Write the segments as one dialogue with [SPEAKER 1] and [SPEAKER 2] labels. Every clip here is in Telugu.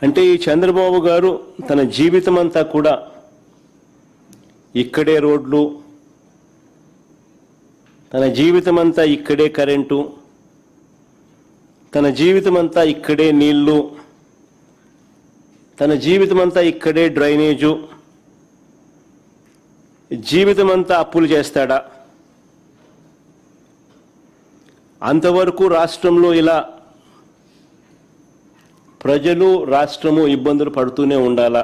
[SPEAKER 1] అంటే ఈ చంద్రబాబు గారు తన జీవితం అంతా కూడా ఇక్కడే రోడ్లు, తన జీవితం అంతా ఇక్కడే కరెంటు, తన జీవితం అంతా ఇక్కడే నీళ్లు, తన జీవితం అంతా ఇక్కడే డ్రైనేజు, జీవితం అంతా అప్పులు చేస్తాడా? అంతవరకు రాష్ట్రంలో ఇలా ప్రజలు రాష్ట్రము ఇబ్బందులు పడుతూనే ఉండాలా?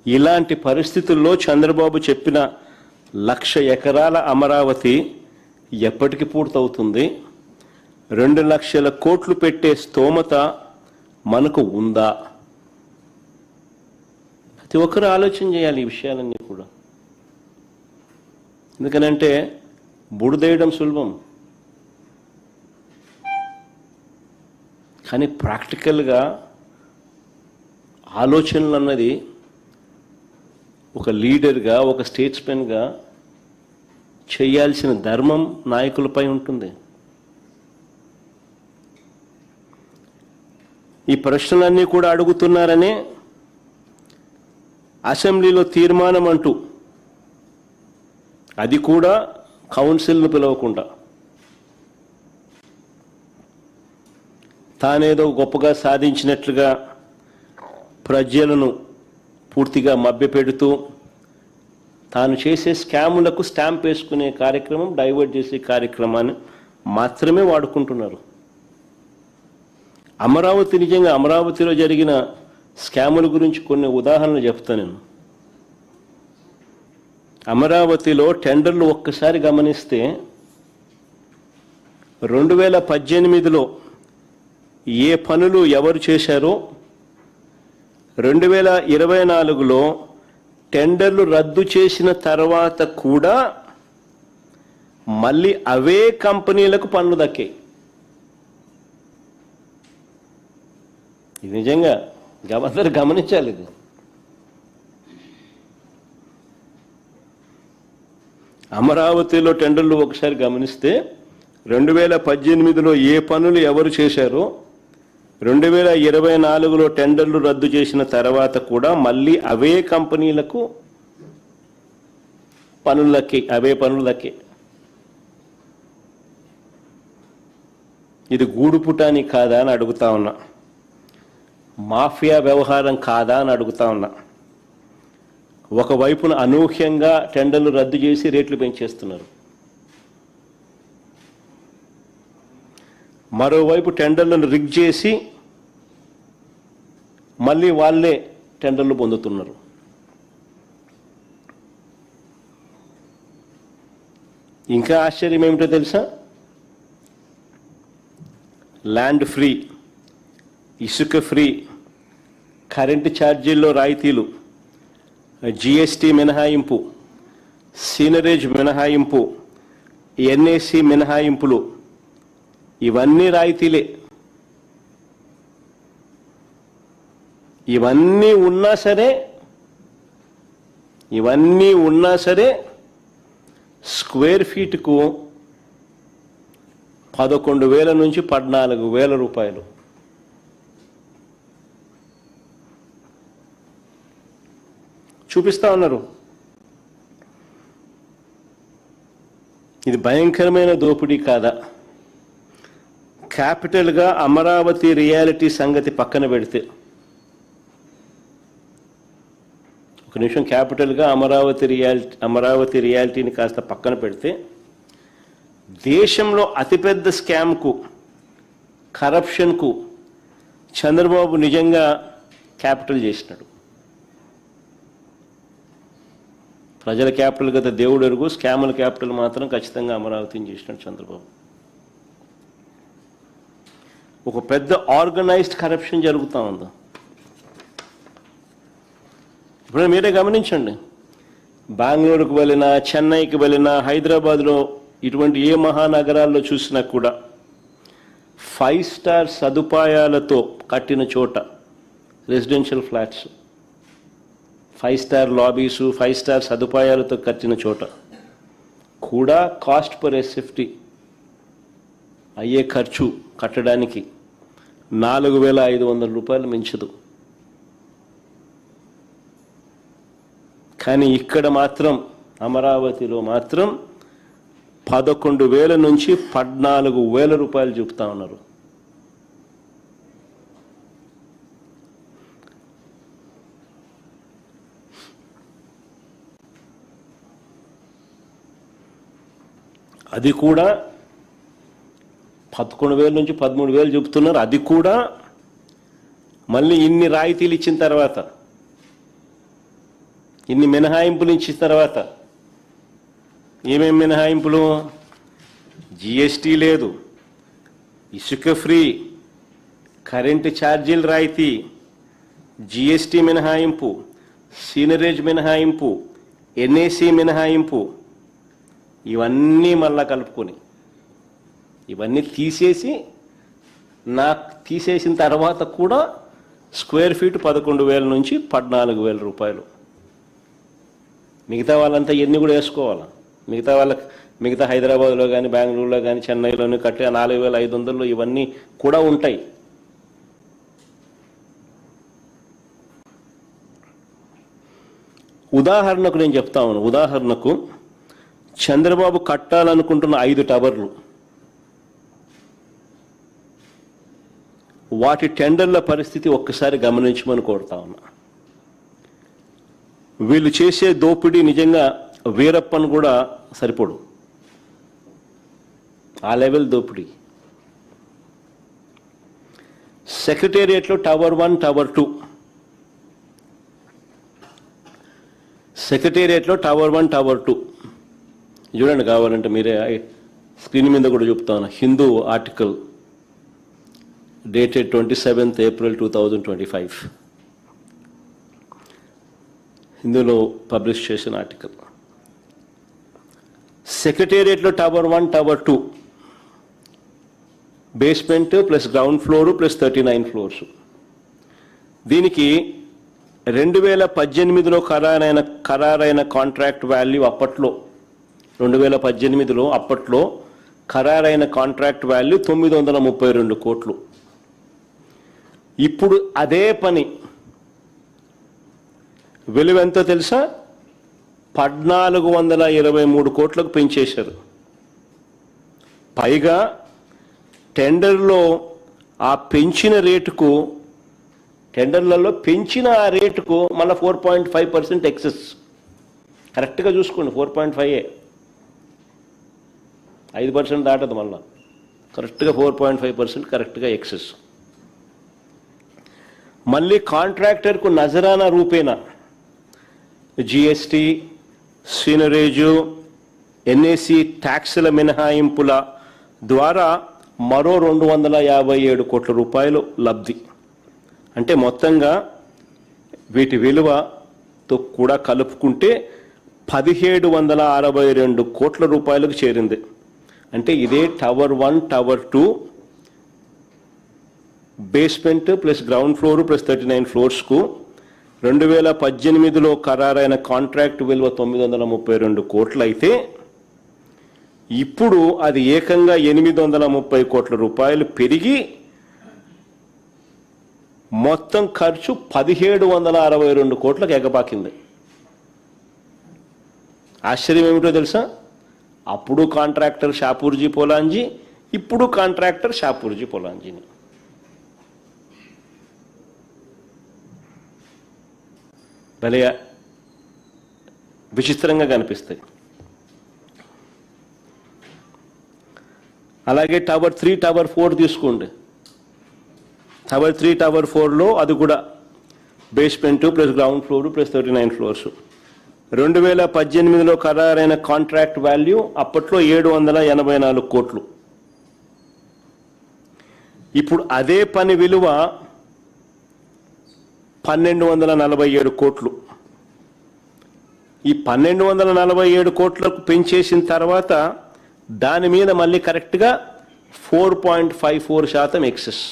[SPEAKER 1] ఇలాంటి పరిస్థితుల్లో చంద్రబాబు చెప్పిన 1,00,000 ఎకరాల అమరావతి ఎప్పటికి పూర్తవుతుంది? 2 లక్షల కోట్లు పెట్టే స్తోమత మనకు ఉందా? ప్రతి ఒక్కరు ఆలోచన చేయాలి ఈ విషయాలన్నీ కూడా. ఎందుకనంటే బుడిదేయడం సులభం, కానీ ప్రాక్టికల్గా ఆలోచనలు అన్నది ఒక లీడర్గా, ఒక స్టేట్స్మెన్గా చేయాల్సిన ధర్మం నాయకులపై ఉంటుంది. ఈ ప్రశ్నలన్నీ కూడా అడుగుతున్నారనే అసెంబ్లీలో తీర్మానం అంటూ, అది కూడా కౌన్సిల్ను పిలవకుండా, తానేదో గొప్పగా సాధించినట్లుగా ప్రజలను పూర్తిగా మభ్యపెడుతూ తాను చేసే స్కాములకు స్టాంప్ వేసుకునే కార్యక్రమం, డైవర్ట్ చేసే కార్యక్రమాన్ని మాత్రమే వాడుకుంటున్నారు. అమరావతి, నిజంగా అమరావతిలో జరిగిన స్కాముల గురించి కొన్ని ఉదాహరణలు చెప్తాను నేను. అమరావతిలో టెండర్లు ఒక్కసారి గమనిస్తే 2018లో ఏ పనులు ఎవరు చేశారో 2024లో టెండర్లు రద్దు చేసిన తర్వాత కూడా మళ్ళీ అవే కంపెనీలకు పనులు దక్కాయి. ఇది నిజంగా అందరూ గమనించాలి. ఇది అమరావతిలో టెండర్లు ఒకసారి గమనిస్తే 2018లో ఏ పనులు ఎవరు చేశారో 2024లో టెండర్లు రద్దు చేసిన తర్వాత కూడా మళ్ళీ అవే కంపెనీలకు పనులు దక్కాయి, అవే పనులు దక్కాయి. ఇది గూడుపుటాని కాదా అని అడుగుతా ఉన్నా, మాఫియా వ్యవహారం కాదా అని అడుగుతా ఉన్నా. ఒకవైపున అనూహ్యంగా టెండర్లు రద్దు చేసి రేట్లు పెంచేస్తున్నారు, మరోవైపు టెండర్లను రిగ్ చేసి మళ్ళీ వాళ్ళే టెండర్లు పొందుతున్నారు. ఇంకా ఆశ్చర్యం ఏమిటో తెలుసా? ల్యాండ్ ఫ్రీ, ఇసుక ఫ్రీ, కరెంటు ఛార్జీల్లో రాయితీలు, జిఎస్టీ మినహాయింపు, సీనరేజ్ మినహాయింపు, ఎన్ఏసి మినహాయింపులు, ఇవన్నీ రాయితీలే. ఇవన్నీ ఉన్నా సరే స్క్వేర్ ఫీట్కు 11,000 నుంచి 14,000 రూపాయలు. చూపిస్తా ఉన్నారు. ఇది భయంకరమైన దోపిడీ కాదా? క్యాపిటల్గా అమరావతి రియాలిటీ సంగతి పక్కన పెడితే, ఒక నిమిషం క్యాపిటల్గా అమరావతి రియాలిటీని కాస్త పక్కన పెడితే, దేశంలో అతిపెద్ద స్కామ్కు, కరప్షన్కు చంద్రబాబు నిజంగా క్యాపిటల్ చేసినాడు. ప్రజల క్యాపిటల్ కదా దేవుడు ఎరుగు, స్కాముల క్యాపిటల్ మాత్రం ఖచ్చితంగా అమరావతిని చేసినాడు చంద్రబాబు. ఒక పెద్ద ఆర్గనైజ్డ్ కరప్షన్ జరుగుతూ ఉంది. ఇప్పుడు మీరే గమనించండి, బెంగళూరుకు వెళ్ళినా, చెన్నైకి వెళ్ళినా, హైదరాబాద్లో ఇటువంటి ఏ మహానగరాల్లో చూసినా కూడా 5 స్టార్ సదుపాయాలతో కట్టిన చోట, రెసిడెన్షియల్ ఫ్లాట్స్, 5 స్టార్ లాబీసు, 5 స్టార్ సదుపాయాలతో కట్టిన చోట కూడా కాస్ట్ పర్ ఎస్ఎఫ్టీ అయ్యే ఖర్చు కట్టడానికి 4,500 రూపాయలు మించదు. కానీ ఇక్కడ మాత్రం అమరావతిలో మాత్రం 11,000 నుంచి 14,000 రూపాయలు చూపుతా ఉన్నారు. అది కూడా 11,000 నుంచి 13,000 చూపుతున్నారు. అది కూడా మళ్ళీ ఇన్ని రాయితీలు ఇచ్చిన తర్వాత, ఇన్ని మినహాయింపులు ఇచ్చిన తర్వాత. ఏమేమి మినహాయింపులు? జిఎస్టీ లేదు, ఇసుక ఫ్రీ, కరెంటు ఛార్జీలు రాయితీ, జిఎస్టీ మినహాయింపు, సీనరేజ్ మినహాయింపు, ఎన్ఏసి మినహాయింపు, ఇవన్నీ మళ్ళా కలుపుకొని ఇవన్నీ తీసేసిన తర్వాత కూడా స్క్వేర్ ఫీట్ 11,000 నుంచి 14,000 రూపాయలు. మిగతా వాళ్ళంతా ఎన్ని కూడా వేసుకోవాలా. మిగతా హైదరాబాద్లో కానీ, బెంగళూరులో కానీ, చెన్నైలోని కట్టే 4,500 ఇవన్నీ కూడా ఉంటాయి. ఉదాహరణకు నేను చెప్తా ఉన్నాను. ఉదాహరణకు చంద్రబాబు కట్టాలనుకుంటున్న 5 టవర్లు, వాటి టెండర్ల పరిస్థితి ఒక్కసారి గమనించమని కోరుతా ఉన్నా. వీళ్ళు చేసే దోపిడీ నిజంగా వీరప్పన్ కూడా సరిపోడు. ఆ లెవెల్ దోపిడీ. సెక్రటేరియట్లో టవర్ 1, టవర్ 2, సెక్రటేరియట్లో టవర్ 1, టవర్ 2 చూడండి. కావాలంటే మీరే స్క్రీన్ మీద కూడా చెప్తాను. Hindu article dated 27th April 2025, హిందూలో పబ్లిష్ చేసిన ఆర్టికల్. సెక్రటేరియట్లో tower 1, tower 2, basement plus ground floor plus 39 floors. దీనికి 2018లో ఖరారైన కాంట్రాక్ట్ వాల్యూ అప్పట్లో 2018లో ఖరారైన కాంట్రాక్ట్ వాల్యూ 932 కోట్లు. ఇప్పుడు అదే పని విలువ ఎంతో తెలుసా? 1,423 కోట్లకు పెంచేశారు. పైగా టెండర్లో ఆ పెంచిన రేటుకు, టెండర్లలో పెంచిన ఆ రేటుకు మళ్ళీ 4.5% ఎక్సెస్. కరెక్ట్గా చూసుకోండి, 4.5. 5% దాటదు. మళ్ళా కరెక్ట్గా 4.5% కరెక్ట్గా ఎక్సెస్. మళ్ళీ కాంట్రాక్టర్కు నజరానా రూపేణా జిఎస్టీ, సీనరేజు, ఎన్ఏసి ట్యాక్సుల మినహాయింపుల ద్వారా మరో 257 కోట్ల రూపాయలు లబ్ధి. అంటే మొత్తంగా వీటి విలువతో కూడా కలుపుకుంటే 1,762 కోట్ల రూపాయలకు చేరింది. అంటే ఇదే tower 1, tower 2, basement plus ground floor plus 39 ఫ్లోర్స్కు 2018లో ఖరారైన కాంట్రాక్ట్ విలువ 932 కోట్లు అయితే ఇప్పుడు అది ఏకంగా 830 కోట్ల రూపాయలు పెరిగి మొత్తం ఖర్చు 1,762 కోట్లకు ఎగపాకింది. ఆశ్చర్యం ఏమిటో తెలుసా? అప్పుడు కాంట్రాక్టర్ షాపూర్జీ పోలాంజీ, ఇప్పుడు కాంట్రాక్టర్ షాపూర్జీ పోలాంజీని. భలే విచిత్రంగా కనిపిస్తాయి. అలాగే టవర్ 3, టవర్ 4 తీసుకోండి. టవర్ 3, టవర్ 4లో అది కూడా basement plus ground floor plus 39 floors. 2018లో ఖరారైన కాంట్రాక్ట్ వాల్యూ అప్పట్లో 784 కోట్లు. ఇప్పుడు అదే పని విలువ 1,247 కోట్లు. ఈ 1,247 కోట్లకు పెంచేసిన తర్వాత దాని మీద మళ్ళీ కరెక్ట్గా 4.54% ఎక్సెస్.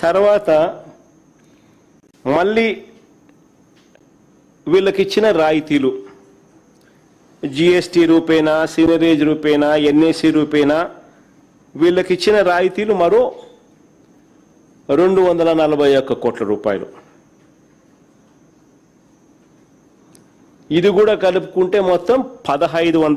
[SPEAKER 1] తర్వాత మళ్ళీ వీళ్ళకి ఇచ్చిన రాయితీలు జిఎస్టీ రూపేణా, సీనరేజ్ రూపేణా, ఎన్ఏసి రూపేణా వీళ్ళకి ఇచ్చిన రాయితీలు మరో 241 కోట్ల రూపాయలు. ఇది కూడా కలుపుకుంటే మొత్తం 1500